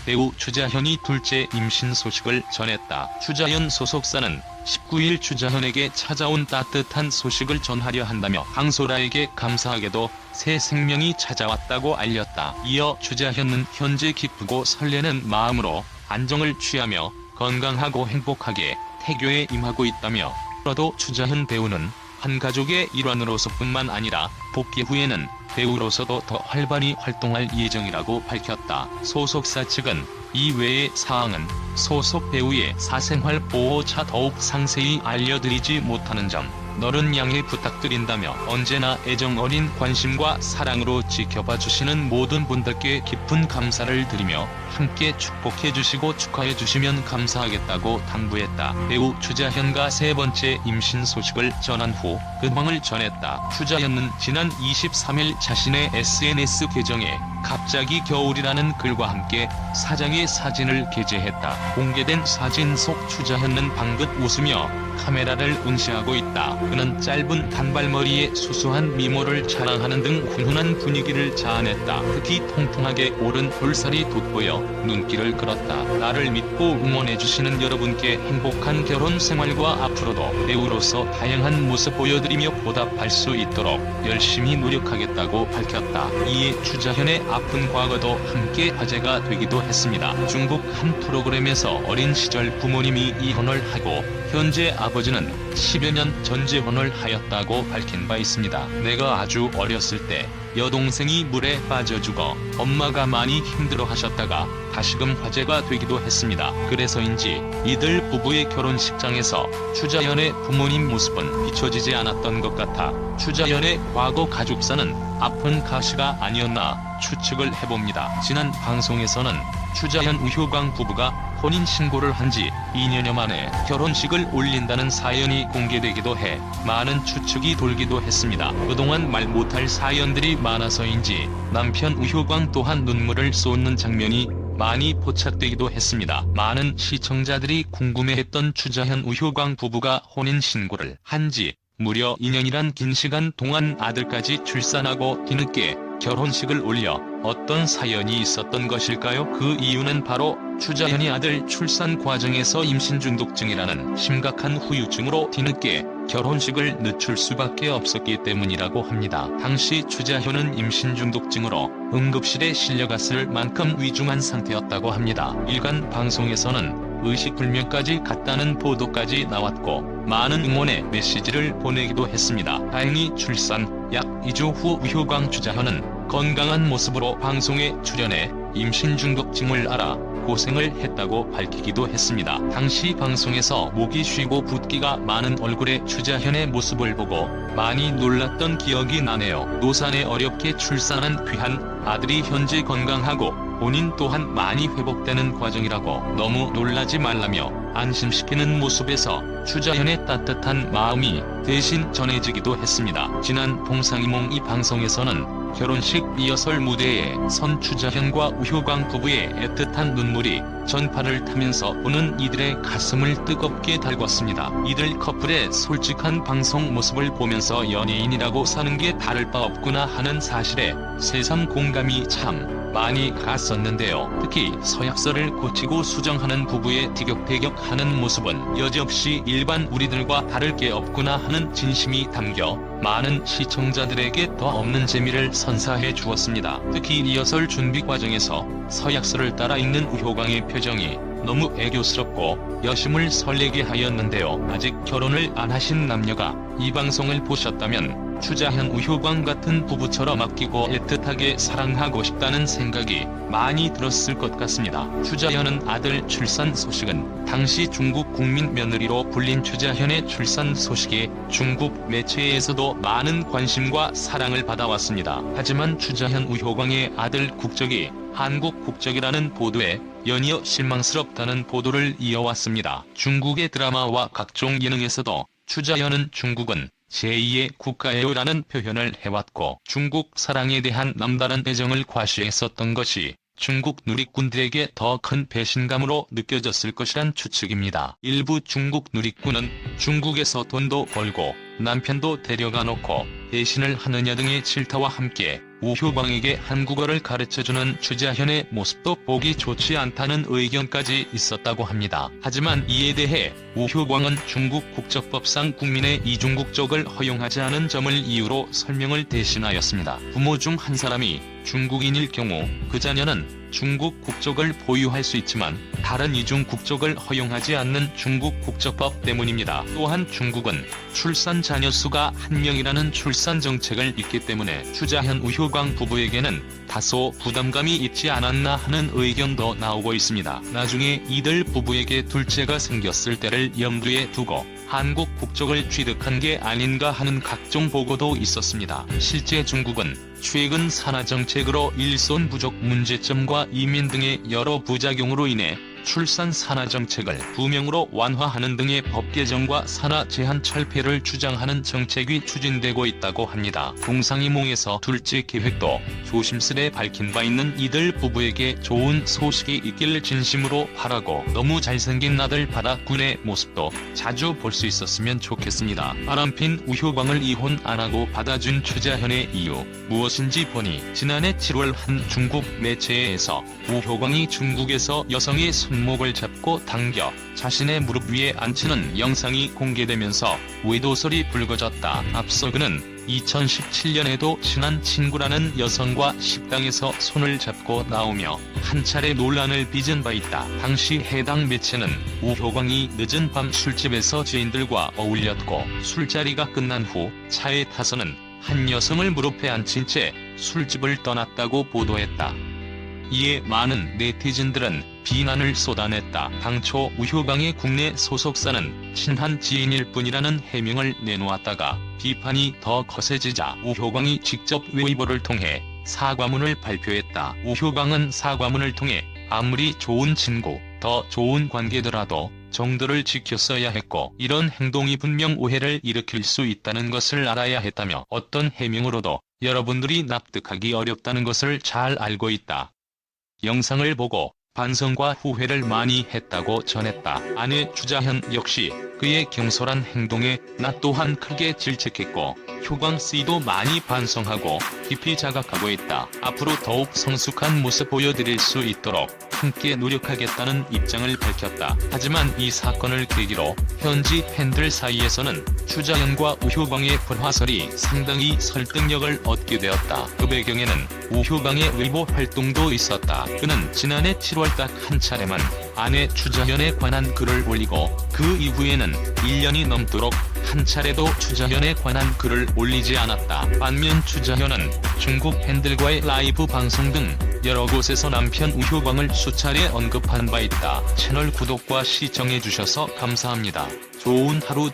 배우 추자현이 둘째 임신 소식을 전했다. 추자현 소속사는 19일 추자현에게 찾아온 따뜻한 소식을 전하려 한다며 황소라에게 감사하게도 새 생명이 찾아왔다고 알렸다. 이어 추자현은 현재 기쁘고 설레는 마음으로 안정을 취하며 건강하고 행복하게 태교에 임하고 있다며, 앞으로도 추자현 배우는 한 가족의 일환으로서뿐만 아니라 복귀 후에는 배우로서도 더 활발히 활동할 예정이라고 밝혔다. 소속사 측은 이 외의 사항은 소속 배우의 사생활 보호차 더욱 상세히 알려드리지 못하는 점 너른 양해 부탁드린다며, 언제나 애정 어린 관심과 사랑으로 지켜봐 주시는 모든 분들께 깊은 감사를 드리며 함께 축복해 주시고 축하해 주시면 감사하겠다고 당부했다. 배우 추자현과 세 번째 임신 소식을 전한 후 근황을 전했다. 추자현은 지난 23일 자신의 SNS 계정에 갑자기 겨울이라는 글과 함께 사장의 사진을 게재했다. 공개된 사진 속 추자현은 방긋 웃으며 카메라를 응시하고 있다. 그는 짧은 단발머리에 수수한 미모를 자랑하는 등 훈훈한 분위기를 자아냈다. 특히 통통하게 오른 볼살이 돋보여 눈길을 끌었다. 나를 믿고 응원해주시는 여러분께 행복한 결혼 생활과 앞으로도 배우로서 다양한 모습 보여드리며 보답할 수 있도록 열심히 노력하겠다고 밝혔다. 이에 추자현의 아픈 과거도 함께 화제가 되기도 했습니다. 중국 한 프로그램에서 어린 시절 부모님이 이혼을 하고 현재 아버지는 10여 년 전 재혼을 하였다고 밝힌 바 있습니다. 내가 아주 어렸을 때 여동생이 물에 빠져 죽어 엄마가 많이 힘들어하셨다가 다시금 화제가 되기도 했습니다. 그래서인지 이들 부부의 결혼식장에서 추자현의 부모님 모습은 비춰지지 않았던 것 같아 추자현의 과거 가족사는 아픈 가시가 아니었나 추측을 해봅니다. 지난 방송에서는 추자현 우효광 부부가 혼인신고를 한 지 2년여 만에 결혼식을 올린다는 사연이 공개되기도 해 많은 추측이 돌기도 했습니다. 그동안 말 못할 사연들이 많아서인지 남편 우효광 또한 눈물을 쏟는 장면이 많이 포착되기도 했습니다. 많은 시청자들이 궁금해했던 추자현 우효광 부부가 혼인신고를 한 지 무려 2년이란 긴 시간 동안 아들까지 출산하고 뒤늦게 결혼식을 올려 어떤 사연이 있었던 것일까요? 그 이유는 바로 추자현이 아들 출산 과정에서 임신 중독증이라는 심각한 후유증으로 뒤늦게 결혼식을 늦출 수밖에 없었기 때문이라고 합니다. 당시 추자현은 임신 중독증으로 응급실에 실려갔을 만큼 위중한 상태였다고 합니다. 일간 방송에서는 의식불명까지 갔다는 보도까지 나왔고 많은 응원의 메시지를 보내기도 했습니다. 다행히 출산 약 2주 후 우효광 추자현은 건강한 모습으로 방송에 출연해 임신 중독증을 알아 고생을 했다고 밝히기도 했습니다. 당시 방송에서 목이 쉬고 붓기가 많은 얼굴의 추자현의 모습을 보고 많이 놀랐던 기억이 나네요. 노산에 어렵게 출산한 귀한 아들이 현재 건강하고 본인 또한 많이 회복되는 과정이라고 너무 놀라지 말라며 안심시키는 모습에서 추자현의 따뜻한 마음이 대신 전해지기도 했습니다. 지난 동상이몽 방송에서는 결혼식 리허설 무대에 선 추자현과 우효광 부부의 애틋한 눈물이 전파를 타면서 보는 이들의 가슴을 뜨겁게 달궜습니다. 이들 커플의 솔직한 방송 모습을 보면서 연예인이라고 사는 게 다를 바 없구나 하는 사실에 새삼 공감이 참 많이 갔었는데요. 특히 서약서를 고치고 수정하는 부부의 티격태격하는 모습은 여지없이 일반 우리들과 다를 게 없구나 하는 진심이 담겨 많은 시청자들에게 더 없는 재미를 선사해 주었습니다. 특히 리허설 준비 과정에서 서약서를 따라 읽는 우효광의 표정이 너무 애교스럽고 여심을 설레게 하였는데요. 아직 결혼을 안 하신 남녀가 이 방송을 보셨다면 추자현 우효광 같은 부부처럼 아끼고 애틋하게 사랑하고 싶다는 생각이 많이 들었을 것 같습니다. 추자현은 아들 출산 소식은 당시 중국 국민 며느리로 불린 추자현의 출산 소식에 중국 매체에서도 많은 관심과 사랑을 받아왔습니다. 하지만 추자현 우효광의 아들 국적이 한국 국적이라는 보도에 연이어 실망스럽다는 보도를 이어왔습니다. 중국의 드라마와 각종 예능에서도 추자현은 중국은 제2의 국가예요라는 표현을 해왔고 중국 사랑에 대한 남다른 애정을 과시했었던 것이 중국 누리꾼들에게 더 큰 배신감으로 느껴졌을 것이란 추측입니다. 일부 중국 누리꾼은 중국에서 돈도 벌고 남편도 데려가 놓고 배신을 하느냐 등의 질타와 함께 우효광에게 한국어를 가르쳐주는 추자현의 모습도 보기 좋지 않다는 의견까지 있었다고 합니다. 하지만 이에 대해 우효광은 중국 국적법상 국민의 이중국적을 허용하지 않은 점을 이유로 설명을 대신하였습니다. 부모 중 한 사람이 중국인일 경우 그 자녀는 중국 국적을 보유할 수 있지만 다른 이중 국적을 허용하지 않는 중국 국적법 때문입니다. 또한 중국은 출산 자녀 수가 1명이라는 출산 정책을 있기 때문에 추자현 우효광 부부에게는 다소 부담감이 있지 않았나 하는 의견도 나오고 있습니다. 나중에 이들 부부에게 둘째가 생겼을 때를 염두에 두고 한국 국적을 취득한 게 아닌가 하는 각종 보고도 있었습니다. 실제 중국은 최근 산하정책으로 일손 부족 문제점과 이민 등의 여러 부작용으로 인해 출산 산하정책을 2명으로 완화하는 등의 법 개정과 산하 제한 철폐를 주장하는 정책이 추진되고 있다고 합니다. 동상이몽에서 둘째 계획도 조심스레 밝힌 바 있는 이들 부부에게 좋은 소식이 있길 진심으로 바라고 너무 잘생긴 아들 바다군의 모습도 자주 볼 수 있었으면 좋겠습니다. 바람핀 우효광을 이혼 안하고 받아준 추자현의 이유 무엇인지 보니 지난해 7월 한 중국 매체에서 우효광이 중국에서 여성의 손목을 잡고 당겨 자신의 무릎 위에 앉히는 영상이 공개되면서 외도설이 불거졌다. 앞서 그는 2017년에도 친한 친구라는 여성과 식당에서 손을 잡고 나오며 한 차례 논란을 빚은 바 있다. 당시 해당 매체는 우효광이 늦은 밤 술집에서 지인들과 어울렸고 술자리가 끝난 후 차에 타서는 한 여성을 무릎에 앉힌 채 술집을 떠났다고 보도했다. 이에 많은 네티즌들은 비난을 쏟아냈다. 당초 우효광의 국내 소속사는 친한 지인일 뿐이라는 해명을 내놓았다가 비판이 더 거세지자 우효광이 직접 웨이보를 통해 사과문을 발표했다. 우효광은 사과문을 통해 아무리 좋은 친구, 더 좋은 관계더라도 정도를 지켰어야 했고 이런 행동이 분명 오해를 일으킬 수 있다는 것을 알아야 했다며 어떤 해명으로도 여러분들이 납득하기 어렵다는 것을 잘 알고 있다. 영상을 보고 반성과 후회를 많이 했다고 전했다. 아내 추자현 역시 그의 경솔한 행동에 나 또한 크게 질책했고 효광씨도 많이 반성하고 깊이 자각하고 있다. 앞으로 더욱 성숙한 모습 보여드릴 수 있도록 함께 노력하겠다는 입장을 밝혔다. 하지만 이 사건을 계기로 현지 팬들 사이에서는 추자현과 우효광의 불화설이 상당히 설득력을 얻게 되었다. 그 배경에는 우효광의 웨이보 활동도 있었다. 그는 지난해 7월 딱 한 차례만 아내 추자현에 관한 글을 올리고 그 이후에는 1년이 넘도록 한 차례도 추자현에 관한 글을 올리지 않았다. 반면 추자현은 중국 팬들과의 라이브 방송 등 여러 곳에서 남편 우효광을 수차례 언급한 바 있다. 채널 구독과 시청해주셔서 감사합니다. 좋은 하루